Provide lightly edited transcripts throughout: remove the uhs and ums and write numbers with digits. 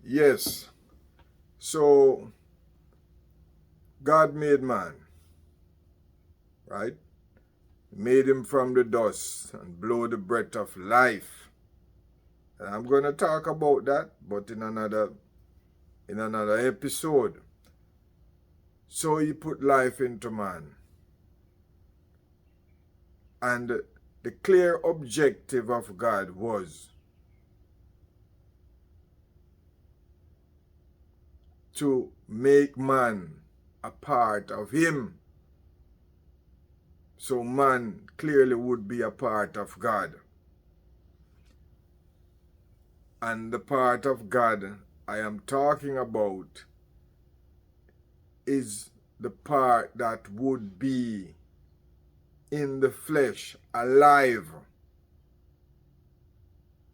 Yes. So God made man, right? Made him from the dust and blow the breath of life. And I'm going to talk about that, but in another episode. So he put life into man. And the clear objective of God was to make man a part of him. So man clearly would be a part of God. And the part of God I am talking about is the part that would be in the flesh, alive,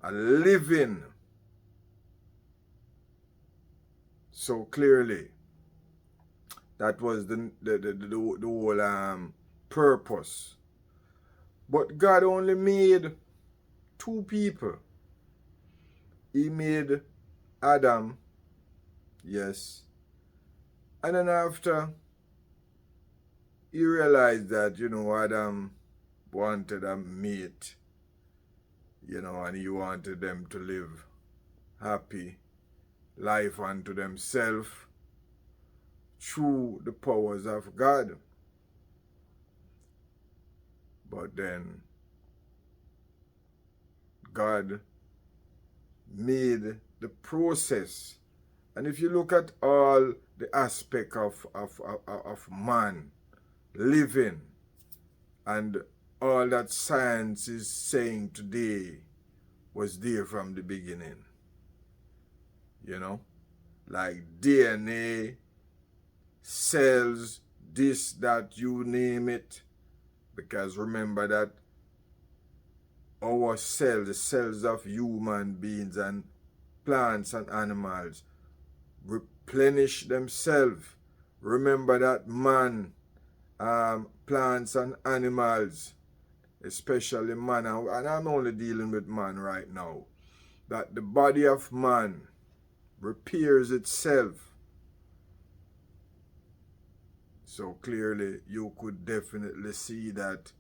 a living. So clearly, that was the whole purpose. But God only made two people. He made Adam, yes. And then after, he realized that, Adam wanted a mate, and he wanted them to live happy life unto themselves through the powers of God. But then God made the process. And if you look at all the aspect of man living and all that science is saying today was there from the beginning. Like DNA, cells, this, that, you name it. Because remember that our cells, the cells of human beings and plants and animals, replenish themselves. Remember that man, plants and animals, especially man, and I'm only dealing with man right now, that the body of man repairs itself. So clearly you could definitely see that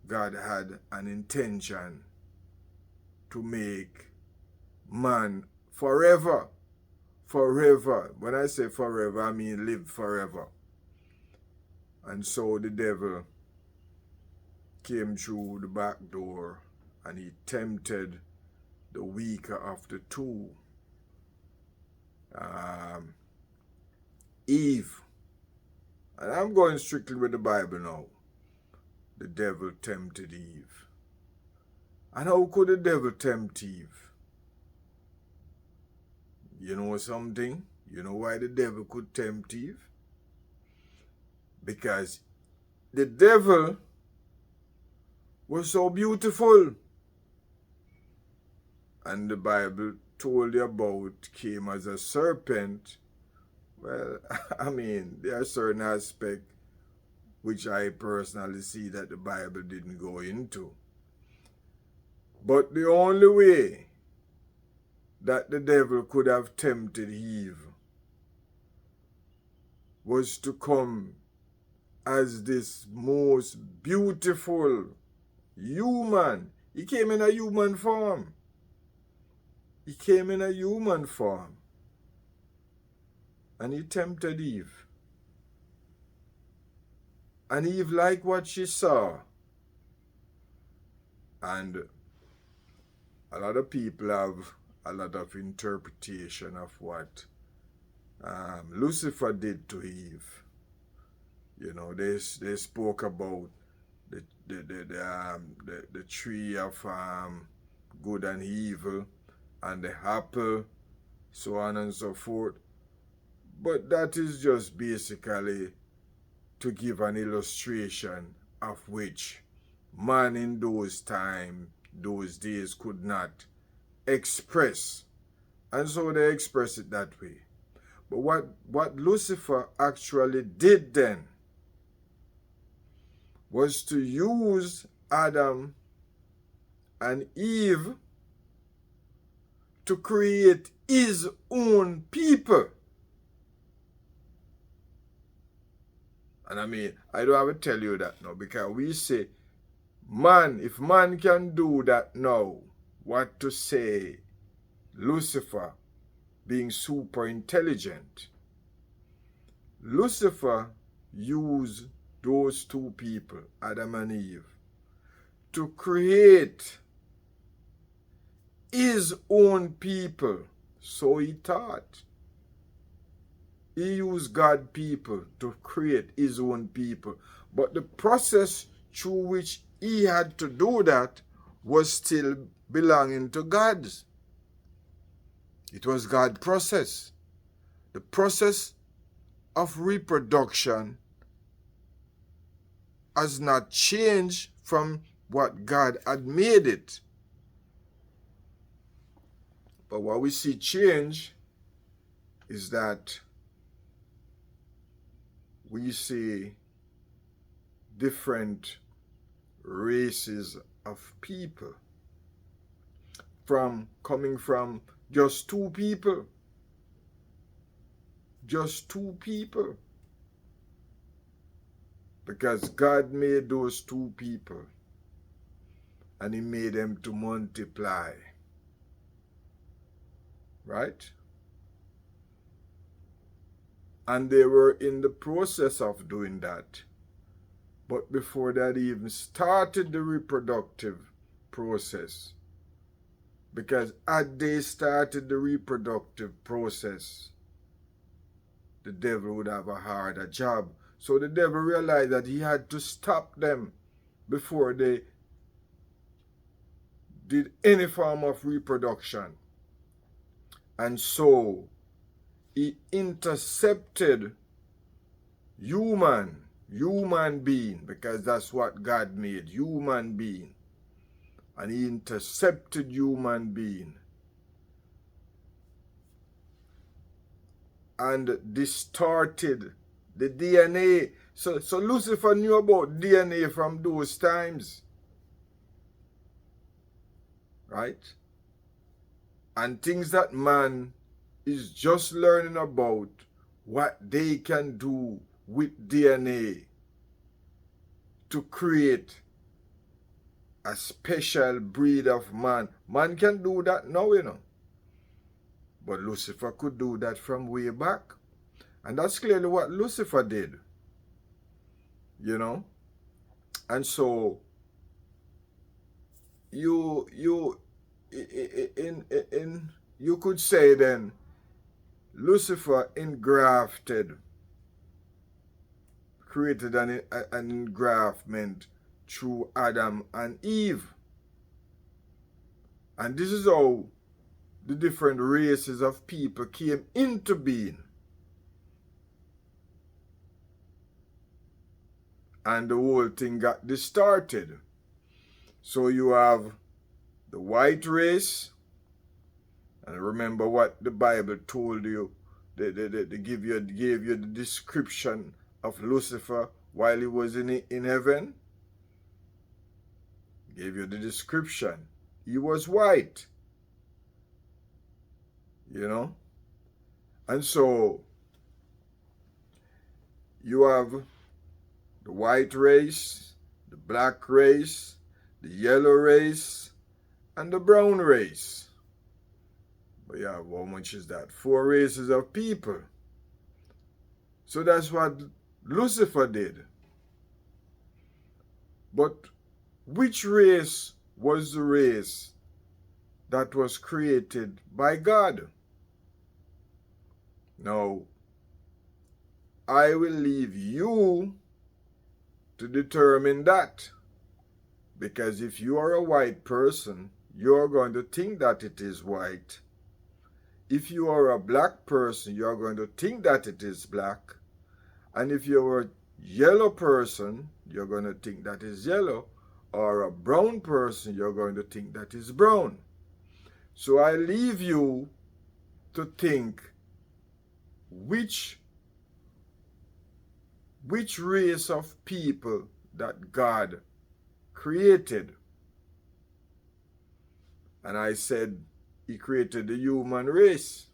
God had an intention to make man forever. Forever. When I say forever, I mean live forever. And so the devil came through the back door and he tempted the weaker of the two, Eve. And I'm going strictly with the Bible now. The devil tempted Eve. And how could the devil tempt Eve? You know something? You know why the devil could tempt Eve? Because the devil was so beautiful. And the Bible told you about came as a serpent. Well, I mean, there are certain aspects which I personally see that the Bible didn't go into. But the only way that the devil could have tempted Eve was to come as this most beautiful human. He came in a human form. He came in a human form. And he tempted Eve. And Eve liked what she saw. And a lot of people have a lot of interpretation of what Lucifer did to Eve. They spoke about the tree of good and evil and the apple, so on and so forth. But that is just basically to give an illustration of which man in those days could not express. And so they express it that way. But what Lucifer actually did then was to use Adam and Eve to create his own people. And I mean, I don't have to tell you that now, because we say, man, if man can do that now, what to say Lucifer being super intelligent? Lucifer used those two people, Adam and Eve, to create his own people. So he thought. He used God's people to create his own people. But the process through which he had to do that was still belonging to God. It was God's process. The process of reproduction has not changed from what God had made it. But what we see change is that we see different races of people coming from just two people. Just two people. Because God made those two people and he made them to multiply. Right? And they were in the process of doing that. But before that even started the reproductive process, because had they started the reproductive process, the devil would have a harder job. So the devil realized that he had to stop them before they did any form of reproduction. And so he intercepted human being, because that's what God made, human being. And he intercepted human being and distorted the DNA. So Lucifer knew about DNA from those times. Right? And things that man is just learning about, what they can do with DNA to create a special breed of man. Man can do that now, you know. But Lucifer could do that from way back. And that's clearly what Lucifer did. You know? And so, you could say then, Lucifer created an engraftment through Adam and Eve. And this is how the different races of people came into being. And the whole thing got distorted. So you have the white race, and remember what the Bible told you. They gave you the description of Lucifer while he was in heaven. Gave you the description. He was white. You know? And so you have the white race, the black race, the yellow race, and the brown race. But yeah, how much is that? 4 races of people. So that's what Lucifer did. But which race was the race that was created by God? Now, I will leave you to determine that. Because if you are a white person, you're going to think that it is white. If you are a black person, you're going to think that it is black. And if you're a yellow person, you're going to think that is yellow. Or a brown person, you're going to think that is brown. So I leave you to think which race of people that God created. And I said, He created the human race.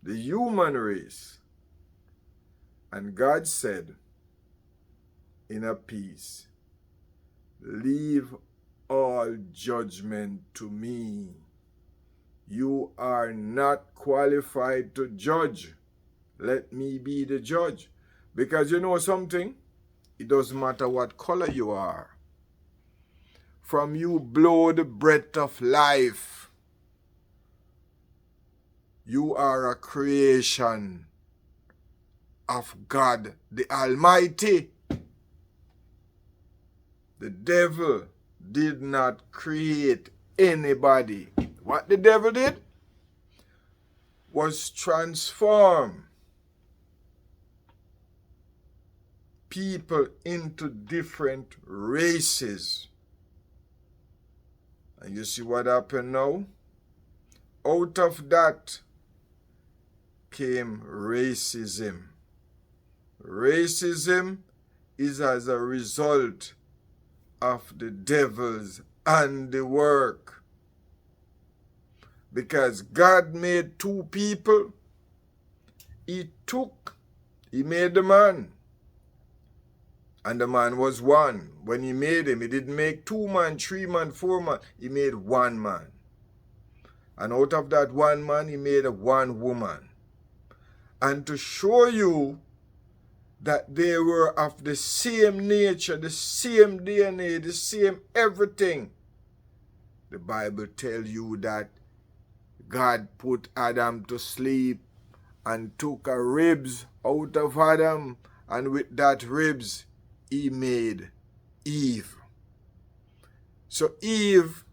The human race. And God said in a piece, leave all judgment to me. You are not qualified to judge. Let me be the judge. Because you know something? It doesn't matter what color you are. From you blow the breath of life. You are a creation of God the Almighty. The devil did not create anybody. What the devil did was transform people into different races. And you see what happened now? Out of that came racism. Racism is as a result of the devil's handiwork. Because God made two people. He made the man. And the man was one. When he made him, he didn't make 2 man, 3 man, 4 man. He made 1 man. And out of that 1 man, he made a 1 woman. And to show you that they were of the same nature, the same DNA, the same everything, the Bible tells you that God put Adam to sleep and took a ribs out of Adam, and with that ribs, he made Eve. So Eve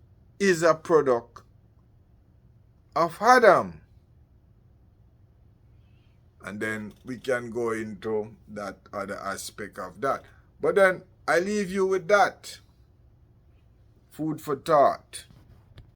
is a product of Adam. And then we can go into that other aspect of that. But then I leave you with that. Food for thought.